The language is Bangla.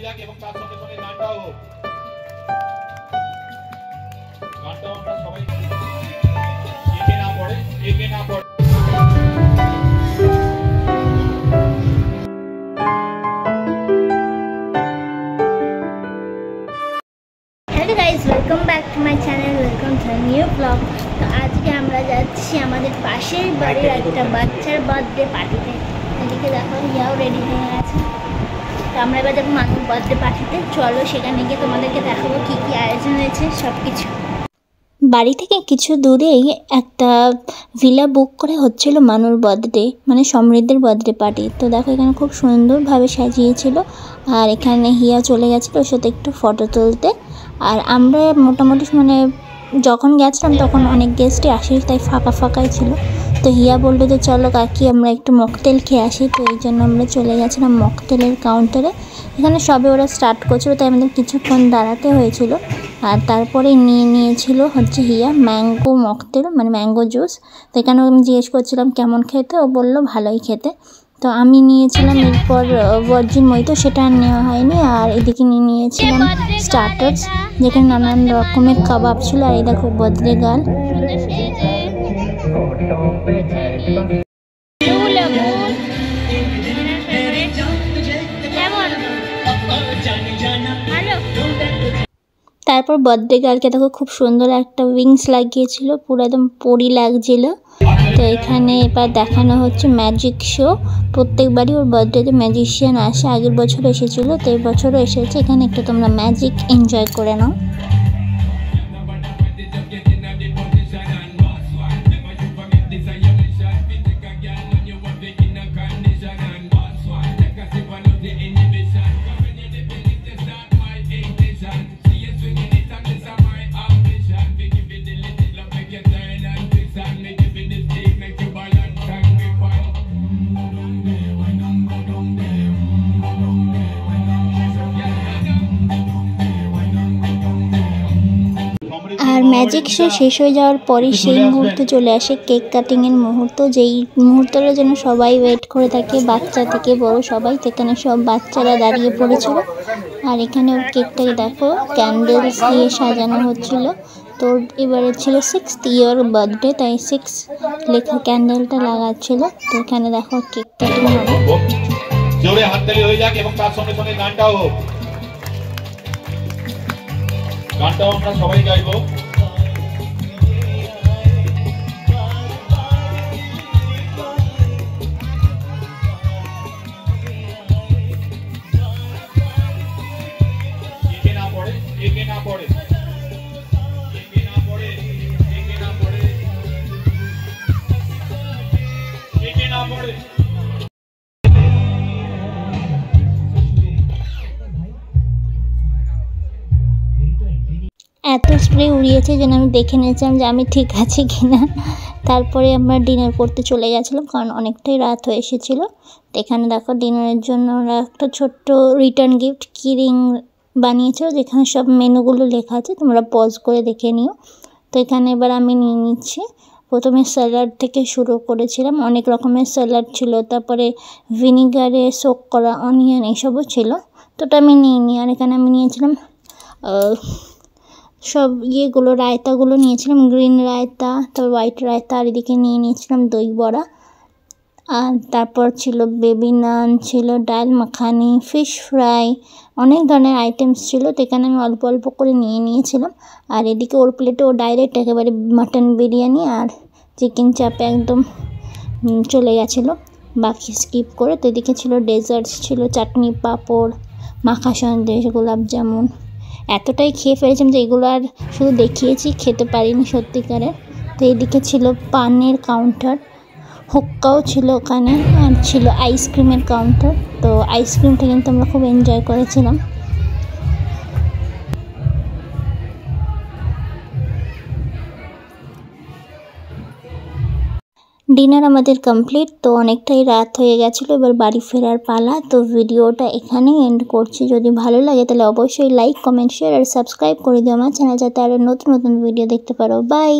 যাক এবং তার সঙ্গে সঙ্গে গানটাও আমরা সবাই একে না পড়ে hello guys, welcome back to my channel, welcome to a new blog. तो आज के আমরা যাচ্ছি আমাদের পাশের বাড়ির একটা বাচ্চার বার্থডে পার্টিতে। এদিকে দেখো ইয়াও রেডি হয়ে আছে। তো আমরা এবার যাবো মানুর বার্থডে পার্টিতে। চলো সেখানে গিয়ে তোমাদেরকে দেখাবো কী কী আয়োজন হয়েছে সব কিছু। বাড়ি থেকে কিছু দূরেই একটা ভিলা বুক করে হচ্ছিল মানুর বার্থডে, মানে সমৃদ্ধের বার্থডে পার্টি। তো দেখো এখানে খুব সুন্দরভাবে সাজিয়েছিল, আর এখানে হিয়া চলে গেছিলো ওর সাথে একটু ফটো তুলতে। আর আমরা মোটামুটি মানে যখন গেছিলাম তখন অনেক গেস্টই আসে, তাই ফাঁকা ফাঁকাই ছিল। তো হিয়া বললো যে চলো কাকি আমরা একটু মকটেল খেয়ে আসি। তো এই জন্য আমরা চলে গেছিলাম মকটেলের কাউন্টারে। এখানে সবে ওরা স্টার্ট করছিল, তাই আমাদের কিছুক্ষণ দাঁড়াতে হয়েছিল। আর তারপরে নিয়েছিল হচ্ছে হিয়া ম্যাঙ্গো মকটেল, মানে ম্যাঙ্গো জুস। তো এখানে আমি জিজ্ঞেস করছিলাম কেমন খেতে, ও বললো ভালোই খেতে। তো আমি নিয়েছিলাম এরপর ভার্জিন মহিতো, সেটা আর নেওয়া হয়নি। আর এদিকে নিয়েছিলাম স্টার্টার্স, যেখানে নানান রকমের কাবাব ছিল। আর এই দেখো বার্থডে গার্ল। তারপর বার্থডে গার্লকে দেখো খুব সুন্দর একটা উইংস লাগিয়েছিল, পুরো একদম পরি লাগছিল। তো এখানে এবার দেখানো হচ্ছে ম্যাজিক শো। প্রত্যেকবারই ওর বার্থডেতে ম্যাজিশিয়ান আসে, আগের বছর এসেছিলো, তো এই বছরও এসেছে। এখানে একটু তোমরা ম্যাজিক এনজয় করে নাও। আর ম্যাজিক শো শেষ হয়ে যাওয়ার পরে সেই মুহূর্তে চলে আসে কেক কাটিংয়ের মুহূর্ত, যেই মুহূর্তটার জন্য সবাই ওয়েট করে থাকে, বাচ্চা থেকে বড় সবাই। তো এখানে সব বাচ্চারা দাঁড়িয়ে পড়েছিল। আর এখানে ওর কেকটাকে দেখো ক্যান্ডেলস দিয়ে সাজানো হচ্ছিল। তো এবারে ছিল 6th ইয়ার বার্থডে, তাই 6 লেখা ক্যান্ডেলটা লাগাচ্ছিল। তো এখানে দেখো কেক কাটিং হবে। জোরে হাততালি হয়ে যাক এবং তার সঙ্গে সঙ্গে গানটাও আমরা সবাই গাইবো। একে না পড়ে এত স্প্রে উড়িয়েছে যেন আমি দেখে নিয়েছিলাম যে আমি ঠিক আছি কিনা। তারপরে আমরা ডিনার করতে চলে গেছিলাম, কারণ অনেকটাই রাত হয়ে এসেছিলো। তো এখানে দেখো ডিনারের জন্য ওরা একটা ছোট্ট রিটার্ন গিফট কি রিং বানিয়েছিল, যেখানে সব মেনুগুলো লেখা আছে, তোমরা পজ করে দেখে নিও। তো এখানে এবার আমি নিয়ে নিচ্ছি। প্রথমে স্যালাড থেকে শুরু করেছিলাম, অনেক রকমের স্যালাড ছিল, তারপরে ভিনিগারে সোক করা অনিয়ন এইসবও ছিল। তো ওটা আমি নিইনি। আর এখানে আমি নিয়েছিলাম সব ইয়েগুলো, রায়তাগুলো নিয়েছিলাম, গ্রিন রায়তা, তারপর হোয়াইট রায়তা। আর এদিকে নিয়েছিলাম দই বড়া। আর তারপর ছিল বেবি নান, ছিল ডাল মাখানি, ফিশ ফ্রাই, অনেক ধরনের আইটেমস ছিল। তো এখানে আমি অল্প অল্প করে নিয়েছিলাম। আর এদিকে ওর প্লেটে ও ডাইরেক্ট একেবারে মাটন বিরিয়ানি আর চিকেন চাপে একদম চলে গেছিলো, বাকি স্কিপ করে। তো এদিকে ছিল ডেজার্টস, ছিল চাটনি, পাঁপড়, মাখা সন্দেশ, গোলাপ জামুন। এতটাই খেয়ে ফেলেছিলাম যে এগুলো আর শুধু দেখিয়েছি, খেতে পারিনি সত্যিকারের। তো এদিকে ছিল পানের কাউন্টার, হুক্কাও ছিল ওখানে, আর ছিল আইসক্রিমের কাউন্টার। তো আইসক্রিমটা কিন্তু আমরা খুব এনজয় করেছিলাম। ডিনার আমাদের কমপ্লিট। তো অনেকটাই রাত হয়ে গেছিলো, এবার বাড়ি ফেরার পালা। তো ভিডিওটা এখানেই এন্ড করছি। যদি ভালো লাগে তাহলে অবশ্যই লাইক, কমেন্ট, শেয়ার আর সাবস্ক্রাইব করে দিও আমার চ্যানেল, যাতে আরও নতুন নতুন ভিডিও দেখতে পারো। বাই।